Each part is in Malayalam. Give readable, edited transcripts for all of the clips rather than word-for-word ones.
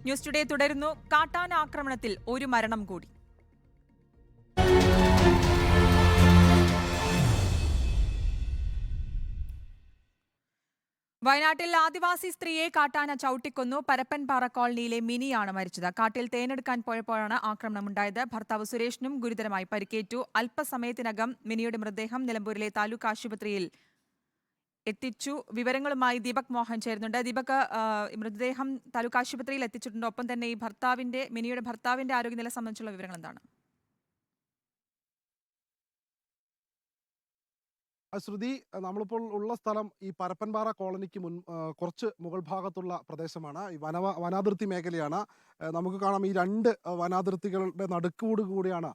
ന്യൂസ് ടുഡേ തുടരുന്നു. കാട്ടാന ആക്രമണത്തിൽ ഒരു മരണം കൂടി. വയനാട്ടിൽ ആദിവാസി സ്ത്രീയെ കാട്ടാന ചവിട്ടിക്കൊന്നു. പരപ്പൻപാറ കോളനിയിലെ മിനിയാണ് മരിച്ചത്. കാട്ടിൽ തേനെടുക്കാൻ പോയപ്പോഴാണ് ആക്രമണമുണ്ടായത്. ഭർത്താവ് സുരേഷിനും ഗുരുതരമായി പരിക്കേറ്റു. അല്പസമയത്തിനകം മിനിയുടെ മൃതദേഹം നിലമ്പൂരിലെ താലൂക്ക് ആശുപത്രിയിൽ എത്തിച്ചു. വിവരങ്ങളുമായി ദീപക് മോഹൻ ചേരുന്നുണ്ട്. ദീപക്, മൃതദേഹം താലൂക്ക് ആശുപത്രിയിൽ എത്തിച്ചിട്ടുണ്ട്. ഒപ്പം തന്നെ ഈ മിനിയുടെ ഭർത്താവിന്റെ ആരോഗ്യനില സംബന്ധിച്ചുള്ള വിവരങ്ങൾ എന്താണ്? ശ്രുതി, നമ്മളിപ്പോൾ ഉള്ള സ്ഥലം ഈ പരപ്പൻപാറ കോളനിക്ക് കുറച്ച് മുകൾ ഭാഗത്തുള്ള പ്രദേശമാണ്. ഈ വനാതിർത്തി മേഖലയാണ്. നമുക്ക് കാണാം, ഈ രണ്ട് വനാതിർത്തികളുടെ നടുക്കോട് കൂടിയാണ്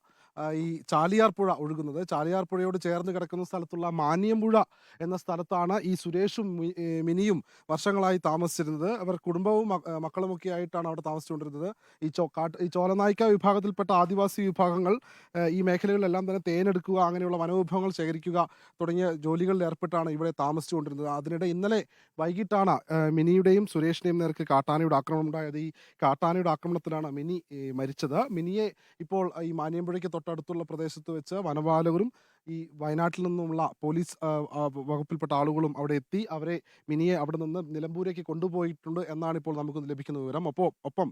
ഈ ചാലിയാർ പുഴ ഒഴുകുന്നത്. ചാലിയാർ പുഴയോട് ചേർന്ന് കിടക്കുന്ന സ്ഥലത്തുള്ള മാനിയമ്പുഴ എന്ന സ്ഥലത്താണ് ഈ സുരേഷും മിനിയും വർഷങ്ങളായി താമസിച്ചിരുന്നത്. അവർ കുടുംബവും മക്കളുമൊക്കെ ആയിട്ടാണ് അവിടെ താമസിച്ചുകൊണ്ടിരുന്നത്. ഈ ചോലനായിക്ക വിഭാഗത്തിൽപ്പെട്ട ആദിവാസി വിഭാഗങ്ങൾ ഈ മേഖലകളിലെല്ലാം തന്നെ തേനെടുക്കുക, അങ്ങനെയുള്ള വനവിഭവങ്ങൾ ശേഖരിക്കുക തുടങ്ങിയ ജോലികളിൽ ഏർപ്പെട്ടാണ് ഇവിടെ താമസിച്ചുകൊണ്ടിരുന്നത്. അതിനിടെ ഇന്നലെ വൈകിട്ടാണ് മിനിയുടെയും സുരേഷിന്റെയും നേർക്ക് കാട്ടാനയുടെ ആക്രമണം ഉണ്ടായത്. ഈ കാട്ടാനയുടെ ആക്രമണത്തിലാണ് മിനി മരിച്ചത്. മിനിയെ ഇപ്പോൾ ഈ മാനിയമ്പുഴയ്ക്ക് തൊട്ടടുത്തുള്ള പ്രദേശത്ത് വെച്ച് വനപാലകരും ഈ വയനാട്ടിൽ നിന്നുമുള്ള പോലീസ് വകുപ്പിൽപ്പെട്ട ആളുകളും അവിടെ എത്തി മിനിയെ അവിടെ നിന്ന് നിലമ്പൂരേക്ക് കൊണ്ടുപോയിട്ടുണ്ട് എന്നാണ് ഇപ്പോൾ നമുക്ക് ലഭിക്കുന്ന വിവരം. ഒപ്പം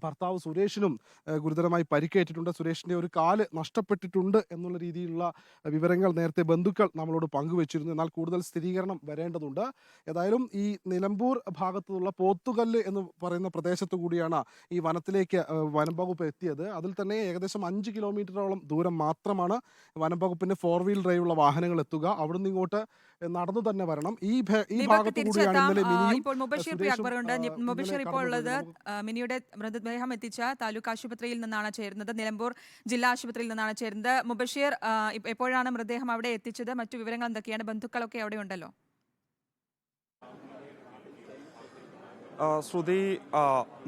ഭർത്താവ് സുരേഷിനും ഗുരുതരമായി പരിക്കേറ്റിട്ടുണ്ട്. സുരേഷിന്റെ ഒരു കാല് നഷ്ടപ്പെട്ടിട്ടുണ്ട് എന്നുള്ള രീതിയിലുള്ള വിവരങ്ങൾ നേരത്തെ ബന്ധുക്കൾ നമ്മളോട് പങ്കുവച്ചിരുന്നു. എന്നാൽ കൂടുതൽ സ്ഥിരീകരണം വരേണ്ടതുണ്ട്. ഏതായാലും ഈ നിലമ്പൂർ ഭാഗത്തുനിന്നുള്ള പോത്തുകല്ല് എന്ന് പറയുന്ന പ്രദേശത്തു കൂടിയാണ് ഈ വനത്തിലേക്ക് വനം വകുപ്പ് എത്തിയത്. അതിൽ തന്നെ ഏകദേശം 5 കിലോമീറ്ററോളം ദൂരം മാത്രമാണ് വനം വകുപ്പിന്റെ 4 വീൽ ഡ്രൈവുള്ള വാഹനങ്ങൾ എത്തുക. അവിടുന്ന് ഇങ്ങോട്ട് നടന്നു തന്നെ വരണം. ഈ ഭാഗത്തു കൂടിയാണ് ഇന്നലെ മുബഷീർ ഇപ്പോൾ ഉള്ളത്. മിനിയുടെ മൃതദേഹം എത്തിച്ച താലൂക്ക് ആശുപത്രിയിൽ നിന്നാണ് ചേരുന്നത്. നിലമ്പൂർ ജില്ലാ ആശുപത്രിയിൽ നിന്നാണ് ചേരുന്നത്. മുബഷീർ, എപ്പോഴാണ് മൃതദേഹം അവിടെ എത്തിച്ചത്? മറ്റു വിവരങ്ങൾ എന്തൊക്കെയാണ്? ബന്ധുക്കളൊക്കെ അവിടെ ഉണ്ടല്ലോ. ശ്രുതി,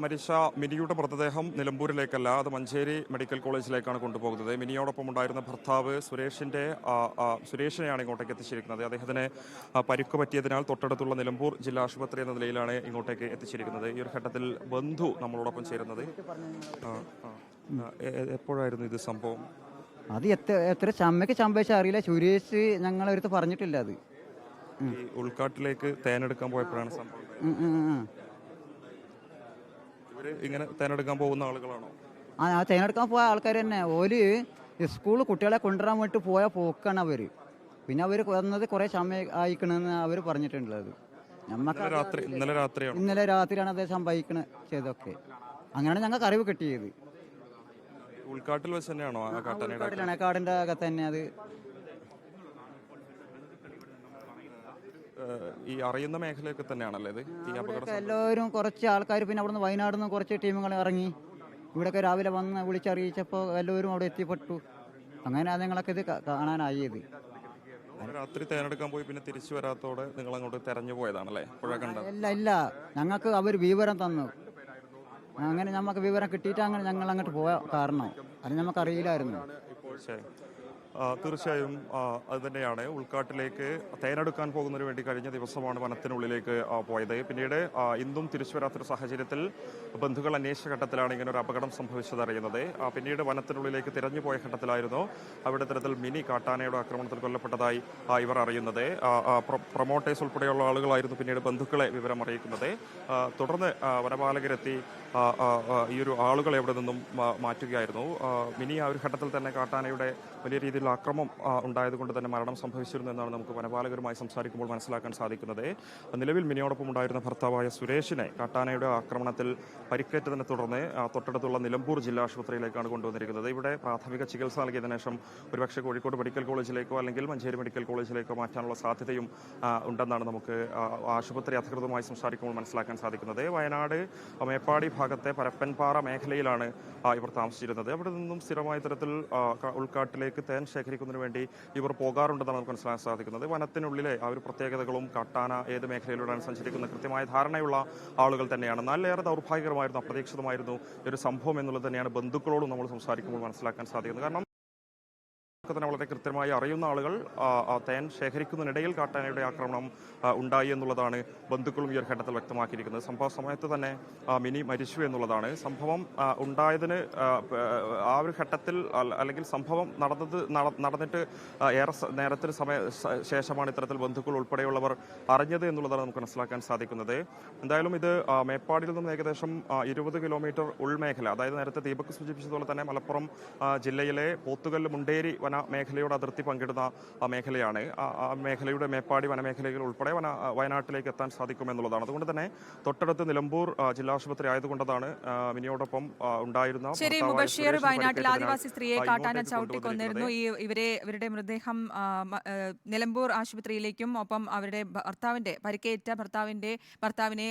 മരിച്ച മിനിയുടെ മൃതദേഹം നിലമ്പൂരിലേക്കല്ല, അത് മഞ്ചേരി മെഡിക്കൽ കോളേജിലേക്കാണ് കൊണ്ടുപോകുന്നത്. മിനിയോടൊപ്പം ഉണ്ടായിരുന്ന ഭർത്താവ് സുരേഷിനെയാണ് ഇങ്ങോട്ടേക്ക് എത്തിച്ചിരിക്കുന്നത്. അദ്ദേഹത്തിന് പരിക്ക് പറ്റിയതിനാൽ തൊട്ടടുത്തുള്ള നിലമ്പൂർ ജില്ലാ ആശുപത്രി എന്ന നിലയിലാണ് ഇങ്ങോട്ടേക്ക് എത്തിച്ചിരിക്കുന്നത്. ഈ ഒരു ഘട്ടത്തിൽ ബന്ധു നമ്മളോടൊപ്പം ചേരുന്നത്. എപ്പോഴായിരുന്നു ഇത് സംഭവം? അത് എത്ര ചമ്മയ്ക്ക് സംഭവിച്ചാൽ അറിയില്ല. സുരേഷ് ഞങ്ങളടുത്ത് പറഞ്ഞിട്ടില്ല. അത് ഈ ഉൾക്കാട്ടിലേക്ക് തേനെടുക്കാൻ പോയപ്പോഴാണ് സംഭവം. ഇങ്ങനെ തേനെടുക്കാൻ പോകുന്ന ആളുകളാണോ? ആ തേനെടുക്കാൻ പോയ ആൾക്കാർ തന്നെ. ഓല് സ്കൂളിൽ കുട്ടികളെ കൊണ്ടുവരാൻ വേണ്ടി പോയ പോക്കാണ് അവര്. പിന്നെ അവർ വന്നത് കുറെ സമയം അയക്കണമെന്ന് അവർ പറഞ്ഞിട്ടുള്ളത്. ഇന്നലെ രാത്രിയാണ് അത് സംഭവിക്കണ ചെയ്തൊക്കെ. അങ്ങനെയാണ് ഞങ്ങൾക്ക് അറിവ് കിട്ടിയത്. ഉൾക്കാട്ടിൽ വെച്ച് തന്നെയാണോ? കാടിന്റെ അകത്ത് തന്നെ. അത് ഈ അറിയുന്ന മേഖലയൊക്കെ തന്നെയാണല്ലേ ഇത്? എല്ലാവരും കുറച്ച് ആൾക്കാർ, പിന്നെ അവിടുന്ന് വയനാട് നിന്ന് കുറച്ച് ടീമുകൾ ഇറങ്ങി ഇവിടെയൊക്കെ രാവിലെ വന്ന് വിളിച്ചറിയിച്ചപ്പോൾ എല്ലാവരും അവിടെ എത്തിപ്പെട്ടു. അങ്ങനെ നിങ്ങളൊക്കെ ഇത് കാണാനായത്. രാത്രി തേനെടുക്കാൻ പോയി പിന്നെ തിരിച്ചു വരാത്തോടെ നിങ്ങൾ അങ്ങോട്ട് തെരഞ്ഞു പോയതാണല്ലേ? ഇല്ല, ഞങ്ങൾക്ക് അവർ വിവരം തന്നു. അങ്ങനെ നമുക്ക് വിവരം കിട്ടിയിട്ട് അങ്ങനെ ഞങ്ങൾ അങ്ങോട്ട് പോയ കാരണം അത് നമുക്ക് അറിയില്ലായിരുന്നു. തീർച്ചയായും അത് തന്നെയാണ്. ഉൾക്കാട്ടിലേക്ക് തേനെടുക്കാൻ പോകുന്നതിന് വേണ്ടി കഴിഞ്ഞ ദിവസമാണ് വനത്തിനുള്ളിലേക്ക് പോയത്. പിന്നീട് ഇന്നും തിരിച്ചു വരാത്തൊരു സാഹചര്യത്തിൽ ബന്ധുക്കൾ അന്വേഷണ ഘട്ടത്തിലാണ് ഇങ്ങനെ ഒരു അപകടം സംഭവിച്ചത് അറിയുന്നത്. പിന്നീട് വനത്തിനുള്ളിലേക്ക് തിരഞ്ഞു പോയ ഘട്ടത്തിലായിരുന്നു അവിടെ തരത്തിൽ മിനി കാട്ടാനയുടെ ആക്രമണത്തിൽ കൊല്ലപ്പെട്ടതായി ഇവർ അറിയുന്നത്. പ്രൊമോട്ടേഴ്സ് ഉൾപ്പെടെയുള്ള ആളുകളായിരുന്നു പിന്നീട് ബന്ധുക്കളെ വിവരം അറിയിക്കുന്നത്. തുടർന്ന് വനപാലകരെത്തി ഈ ഒരു ആളുകളെ അവിടെ നിന്നും മാറ്റുകയായിരുന്നു. മിനി ആ ഒരു ഘട്ടത്തിൽ തന്നെ കാട്ടാനയുടെ വലിയ രീതിയിലുള്ള ആക്രമണം ഉണ്ടായതുകൊണ്ട് തന്നെ മരണം സംഭവിച്ചിരുന്നു എന്നാണ് നമുക്ക് വനപാലകരുമായി സംസാരിക്കുമ്പോൾ മനസ്സിലാക്കാൻ സാധിക്കുന്നത്. നിലവിൽ മിനിയോടൊപ്പം ഉണ്ടായിരുന്ന ഭർത്താവായ സുരേഷിനെ കാട്ടാനയുടെ ആക്രമണത്തിൽ പരിക്കേറ്റതിനെ തുടർന്ന് തൊട്ടടുത്തുള്ള നിലമ്പൂർ ജില്ലാ ആശുപത്രിയിലേക്കാണ് കൊണ്ടുവന്നിരിക്കുന്നത്. ഇവിടെ പ്രാഥമിക ചികിത്സ നൽകിയതിനു ശേഷം ഒരുപക്ഷെ കോഴിക്കോട് മെഡിക്കൽ കോളേജിലേക്കോ അല്ലെങ്കിൽ മഞ്ചേരി മെഡിക്കൽ കോളേജിലേക്കോ മാറ്റാനുള്ള സാധ്യതയും ഉണ്ടെന്നാണ് നമുക്ക് ആശുപത്രി അധികൃതരുമായി സംസാരിക്കുമ്പോൾ മനസ്സിലാക്കാൻ സാധിക്കുന്നത്. വയനാട് മേപ്പാടി ഭാഗത്തെ പരപ്പൻപാറ മേഖലയിലാണ് ഇവർ താമസിച്ചിരുന്നത്. അവിടെ നിന്നും സ്ഥിരമായ തരത്തിൽ ഉൾക്കാട്ടിലേക്ക് തേൻ ശേഖരിക്കുന്നതിന് വേണ്ടി ഇവർ പോകാറുണ്ടെന്നാണ് നമുക്ക് മനസ്സിലാക്കാൻ സാധിക്കുന്നത്. വനത്തിനുള്ളിലെ ആ ഒരു പ്രത്യേകതകളും കാട്ടാന ഏത് മേഖലയിലൂടെയാണ് സഞ്ചരിക്കുന്ന കൃത്യമായ ധാരണയുള്ള ആളുകൾ തന്നെയാണ്. നല്ലേറെ ദൗർഭാഗ്യകരമായിരുന്നു, അപ്രതീക്ഷിതമായിരുന്നു ഒരു സംഭവം എന്നുള്ളത് തന്നെയാണ് ബന്ധുക്കളോടും നമ്മൾ സംസാരിക്കുമ്പോൾ മനസ്സിലാക്കാൻ സാധിക്കുന്നത്. കാരണം തന്നെ വളരെ കൃത്യമായി അറിയുന്ന ആളുകൾ തേൻ ശേഖരിക്കുന്നതിനിടയിൽ കാട്ടാനയുടെ ആക്രമണം ഉണ്ടായി എന്നുള്ളതാണ് ബന്ധുക്കളും ഈ ഒരു ഘട്ടത്തിൽ വ്യക്തമാക്കിയിരിക്കുന്നത്. സംഭവ സമയത്ത് തന്നെ മിനി മരിച്ചു എന്നുള്ളതാണ്. സംഭവം ഉണ്ടായതിന് ആ ഒരു ഘട്ടത്തിൽ അല്ലെങ്കിൽ സംഭവം നടന്നിട്ട് ഏറെ നേരത്തിന് ശേഷമാണ് ഇത്തരത്തിൽ ബന്ധുക്കൾ ഉൾപ്പെടെയുള്ളവർ അറിഞ്ഞത് എന്നുള്ളതാണ് നമുക്ക് മനസ്സിലാക്കാൻ സാധിക്കുന്നത്. എന്തായാലും ഇത് മേപ്പാടിയിൽ നിന്നും ഏകദേശം 20 കിലോമീറ്റർ ഉൾമേഖല, അതായത് നേരത്തെ ദീപക് സൂചിപ്പിച്ചതുപോലെ തന്നെ മലപ്പുറം ജില്ലയിലെ പോത്തുകല്ല് മുണ്ടേരി മേഖലയുടെ അതിർത്തി പങ്കിടുന്ന മേഖലയാണ്. ആ മേഖലയുടെ മേപ്പാടി വനമേഖലകൾ ഉൾപ്പെടെ വയനാട്ടിലേക്ക് എത്താൻ സാധിക്കുമെന്നുള്ളതാണ്. അതുകൊണ്ട് തന്നെ തൊട്ടടുത്ത് നിലമ്പൂർ ജില്ലാ ആശുപത്രി ആയതുകൊണ്ടാണ് മിനിയോടൊപ്പം ഉണ്ടായിരുന്ന. ശരി മുബഷീർ, വയനാട്ടിൽ ആദിവാസി സ്ത്രീയെ കാട്ടാന ചവിട്ടിക്കൊന്നിരുന്നു. ഇവരുടെ മൃതദേഹം നിലമ്പൂർ ആശുപത്രിയിലേക്കും ഒപ്പം അവരുടെ ഭർത്താവിനെ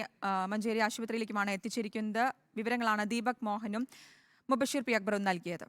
മഞ്ചേരി ആശുപത്രിയിലേക്കുമാണ് എത്തിച്ചിരിക്കുന്നത്. വിവരങ്ങളാണ് ദീപക് മോഹനും മുബഷീർ പി അക്ബറും നൽകിയത്.